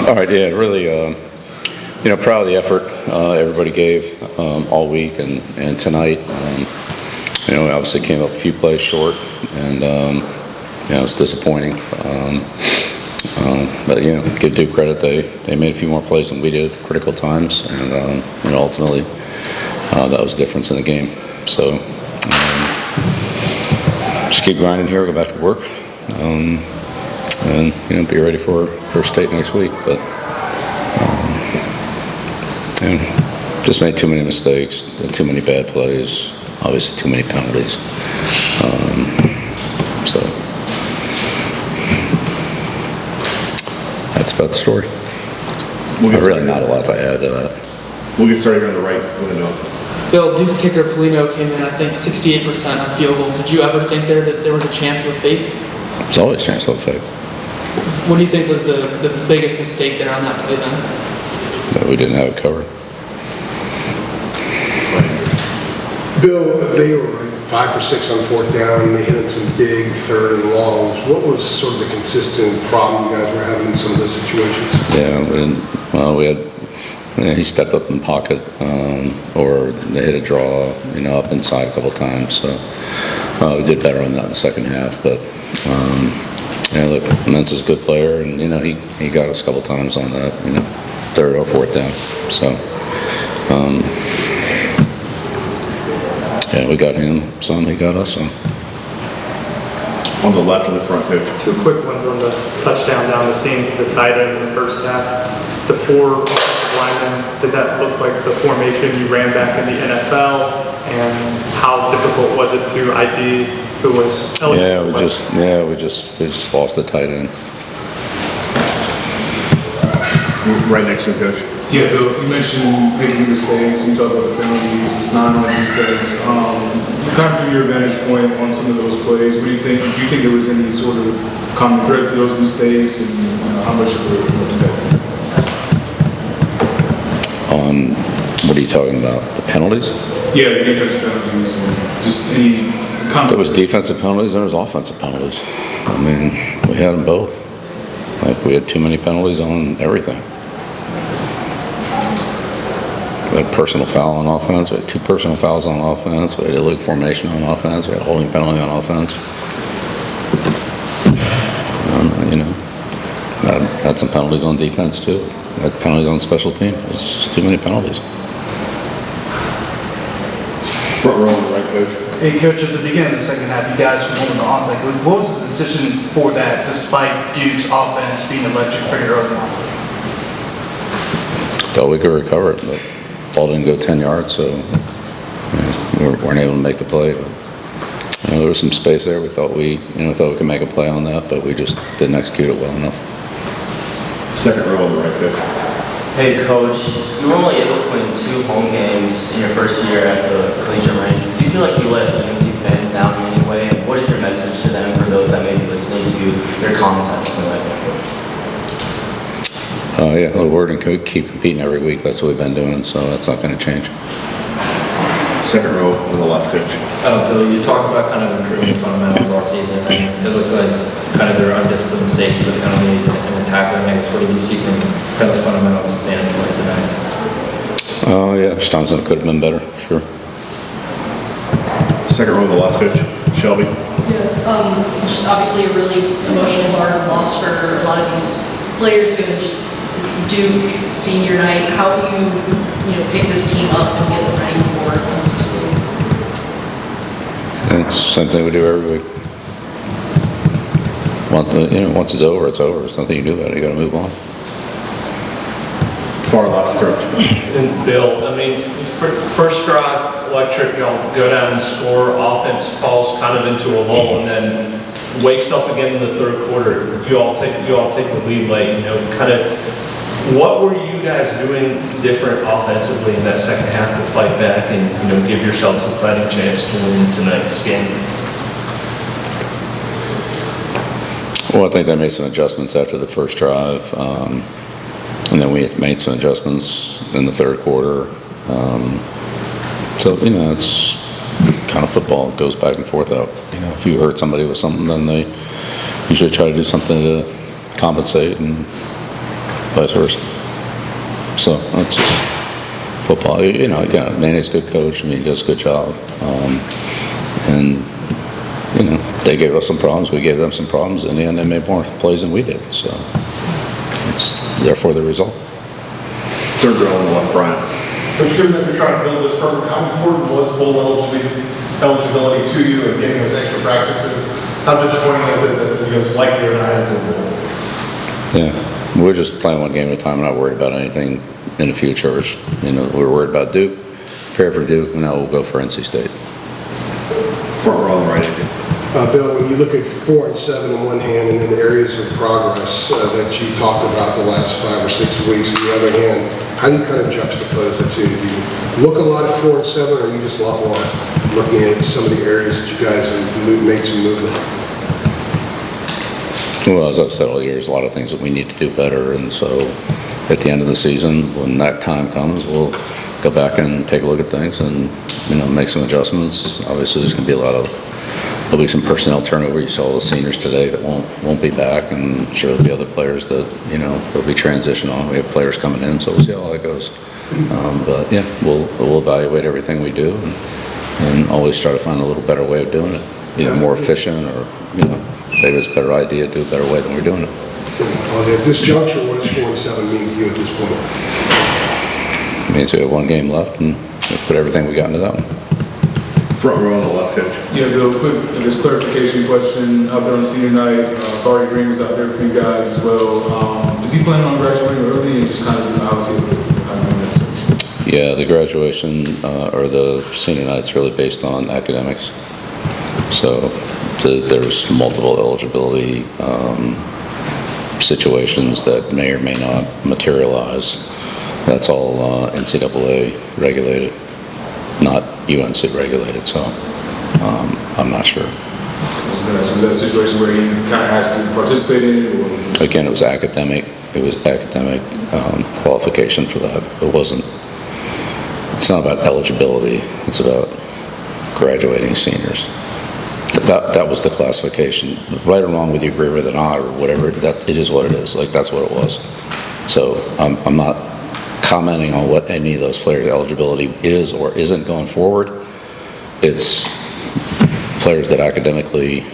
All right, yeah, really, proud of the effort everybody gave all week and tonight. We obviously came up a few plays short, and it's disappointing. But give due credit, they made a few more plays than we did at the critical times, and ultimately that was the difference in the game. So just keep grinding here, go back to work, and be ready for state next week. But just made too many mistakes, too many bad plays, obviously too many penalties. So that's about the story. Really not a lot to add to that. We'll get started on the right window. Bill, Duke's kicker Polino came in, I think, 68% on field goals. Did you ever think that there was a chance of a fake? There's always a chance of a fake. What do you think was the biggest mistake there on that play then? That we didn't have it covered. Bill, they were like 5 for 6 on fourth down. They hit some big third and longs. What was sort of the consistent problem you guys were having in some of those situations? Yeah, we had. He stepped up in the pocket, or they hit a draw, up inside a couple times. So we did better on that in the second half. But look, Mentz is a good player, and he got us a couple times on that, third or fourth down. So we got him some, he got us some. On the left of the front pitch. Two quick ones on the touchdown down the seam to the tight end in the first half. The 4 offensive linemen, did that look like the formation you ran back in the NFL? And how difficult was it to ID who was eligible? We just lost the tight end. Right next to the coach. Yeah, Bill, you mentioned making mistakes, you talked about the penalties, it's not on defense. Kind of from your vantage point on some of those plays, what do you think? Do you think there was any sort of common thread to those mistakes, and how much of it would that? What are you talking about? The penalties? Yeah, the defensive penalties, and just any common. There was defensive penalties and there was offensive penalties. I mean, we had them both. Like, we had too many penalties on everything. We had personal foul on offense. We had 2 personal fouls on offense. We had illegal formation on offense. We had holding penalty on offense. Had some penalties on defense too. Had penalties on special team. It was just too many penalties. Front row on the right, coach. Hey, Coach, at the beginning of the second half, you guys were going to onside. What was the decision for that, despite Duke's offense being electric pretty early on? Thought we could recover it, but ball didn't go 10 yards, so we weren't able to make the play. But, there was some space there. We thought we could make a play on that, but we just didn't execute it well enough. Second row on the right, coach. Hey, Coach, you were only able to win 2 home games in your first year at the collegiate ranks. Do you feel like you let UNC fans down in any way? And what is your message to them for those that may be listening to your comments after tonight? We're going to keep competing every week. That's what we've been doing, so that's not going to change. Second row on the left, coach. Bill, you talked about kind of improving fundamentals all season, and it looked like kind of their undisciplined mistakes with the penalties and the tackling. I guess, what did you see from kind of the fundamentals of standpoint tonight? Wisconsin could have been better, sure. Second row on the left, coach. Shelby. Yeah, just obviously a really emotional hard loss for a lot of these players. It's Duke senior night. How do you pick this team up and get them ready for NC State? It's the same thing we do every week. Once it's over, it's over. There's nothing you do about it. You got to move on. Far left, coach. And Bill, first drive, electric, y'all go down and score. Offense falls kind of into a lull, and then wakes up again in the third quarter. You all take the lead late. Kind of. What were you guys doing different offensively in that second half to fight back and give yourselves a fighting chance to win tonight's game? Well, I think they made some adjustments after the first drive, and then we made some adjustments in the third quarter. So it's kind of football. It goes back and forth out. If you hurt somebody with something, then they usually try to do something to compensate, and vice versa. So that's just football. You know, again, Manny's a good coach. I mean, he does a good job. And, you know, they gave us some problems. We gave them some problems. In the end, they made more plays than we did. So it's therefore the result. Third row on the left, Brian. Coach, given that you're trying to build this program, how important was bowl eligibility to you and getting those extra practices? How disappointing is it that you guys likely are not having a bowl? Yeah, we're just playing one game at a time. We're not worried about anything in the future. You know, we're worried about Duke, prepare for Duke, and now we'll go for NC State. Front row on the right, Andy. Bill, when you look at 4 and 7 in one hand and then areas of progress that you've talked about the last 5 or 6 weeks on the other hand, how do you kind of juxtapose the two? Do you look a lot at 4 and 7, or are you just a lot more looking at some of the areas that you guys have made some movement? Well, as I've said all year, there's a lot of things that we need to do better, and so at the end of the season, when that time comes, we'll go back and take a look at things and, you know, make some adjustments. Obviously, there's going to be there'll be some personnel turnover. You saw the seniors today that won't be back, and I'm sure there'll be other players that, you know, there'll be transition on. We have players coming in, so we'll see how that goes. But yeah, we'll evaluate everything we do and always try to find a little better way of doing it, either more efficient or, you know, maybe it's a better idea to do it a better way than we're doing it. At this juncture, what does 4 and 7 mean to you at this point? It means we have one game left, and we'll put everything we got into that one. Front row on the left, Coach. Yeah, Bill, quick, this clarification question out there on senior night. Barry Green was out there for you guys as well. Is he planning on graduating early and just kind of, obviously, Yeah, the graduation or the senior night's really based on academics. So there's multiple eligibility situations that may or may not materialize. That's all NCAA regulated, not UNC regulated, so I'm not sure. So was that a situation where he kind of has to participate in it? Or? Again, it was academic qualification for that. It's not about eligibility, it's about graduating seniors. That was the classification. Right or wrong, whether you agree with it or not, or whatever, that it is what it is. Like, that's what it was. So I'm not commenting on what any of those players' eligibility is or isn't going forward. It's players that academically,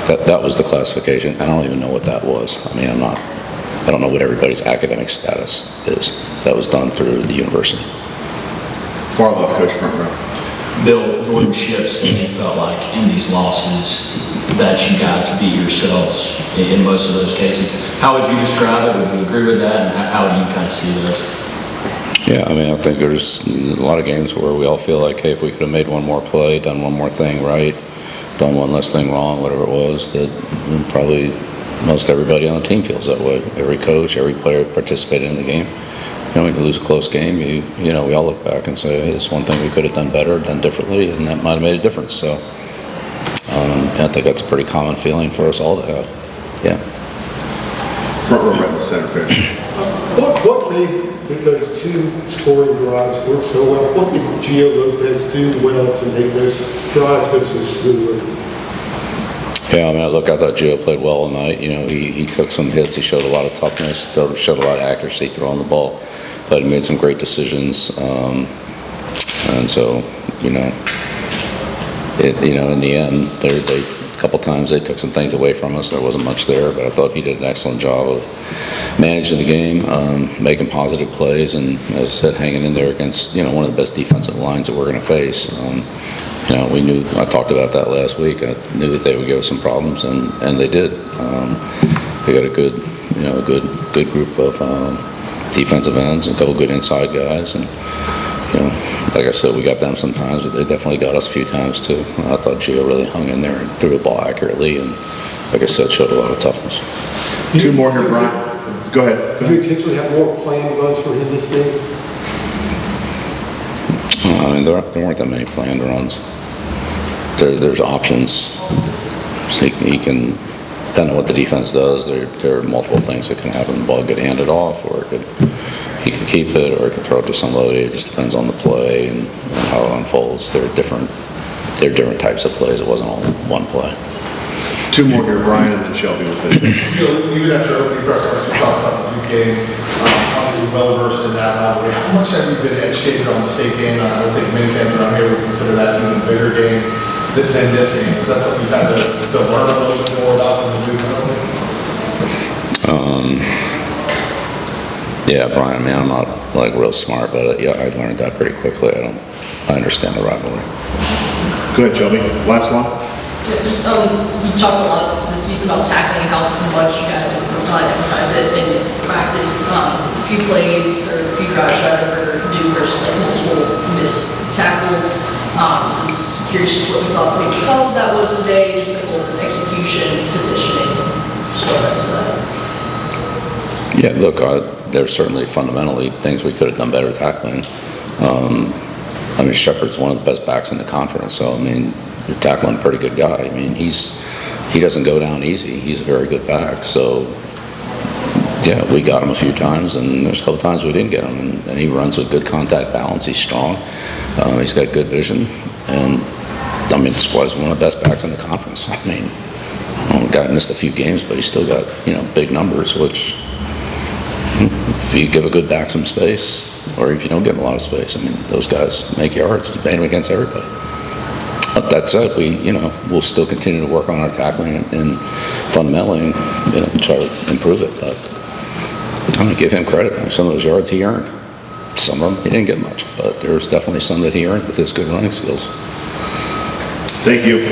that was the classification. I don't even know what that was. I mean, I don't know what everybody's academic status is. That was done through the university. Far left, Coach, front row. Bill, Jordan Shipp said he felt like in these losses that you guys beat yourselves in most of those cases. How would you describe it? Would you agree with that? And how do you kind of see those? Yeah, I mean, I think there's a lot of games where we all feel like, hey, if we could have made one more play, done one more thing right, done one less thing wrong, whatever it was, that probably most everybody on the team feels that way. Every coach, every player participated in the game. You know, when you lose a close game, you know, we all look back and say, hey, it's one thing we could have done better, done differently, and that might have made a difference. So I think that's a pretty common feeling for us all to have. Yeah. Front row right in the center, Coach. What made those two scoring drives work so well? What did Gio Lopez do well to make those drives go so smoothly? Yeah, I mean, I thought Gio played well tonight. You know, he took some hits. He showed a lot of toughness, showed a lot of accuracy throwing the ball. Thought he made some great decisions. And so, you know, in the end, a couple times they took some things away from us. There wasn't much there, but I thought he did an excellent job of managing the game, making positive plays, and as I said, hanging in there against, you know, one of the best defensive lines that we're going to face. You know, we knew, I talked about that last week. I knew that they would give us some problems, and they did. They got a good group of defensive ends and a couple good inside guys, and you know, like I said, we got them sometimes, but they definitely got us a few times too. I thought Gio really hung in there and threw the ball accurately, and like I said, showed a lot of toughness. Two more here, Brian. Go ahead. Do you intentionally have more planned runs for him this game? I mean, there weren't that many planned runs. There's options. So he can, depending on what the defense does, there are multiple things that can happen. The ball could hand it off, or he could keep it, or he could throw it to somebody. It just depends on the play and how it unfolds. There are different types of plays. It wasn't all one play. Two more here, Brian, and then Shelby with it. Even after opening press conference, we talked about the Duke game, obviously well versed in that rivalry. How much have you been educated on the state game? I don't think many fans around here would consider that even a bigger game than this game. Is that something you've had to learn a little bit more about than the Duke rivalry? Yeah, Brian, I mean, I'm not like real smart, but yeah, I learned that pretty quickly. I understand the rivalry. Go ahead, Shelby. Last one. Yeah, just, you talked a lot this season about tackling, how much you guys have really emphasized it in practice. A few plays, or a few drives rather, for Duke, or just like multiple missed tackles. Just curious just what you thought maybe the cause of that was today, just like whole execution, positioning, just what led to that. Yeah, look, there's certainly fundamentally things we could have done better tackling. I mean, Shepard's one of the best backs in the conference, so I mean, you're tackling a pretty good guy. I mean, he doesn't go down easy. He's a very good back. So, yeah, we got him a few times, and there's a couple times we didn't get him. And he runs with good contact balance. He's strong. He's got good vision, and I mean, that's why he's one of the best backs in the conference. I mean, the guy missed a few games, but he's still got big numbers, which. If you give a good back some space, or if you don't give him a lot of space, I mean, those guys make yards. You bang them against everybody. But that said, we'll still continue to work on our tackling and fundamentally, try to improve it. But I'm going to give him credit. Some of those yards he earned. Some of them he didn't get much, but there's definitely some that he earned with his good running skills. Thank you.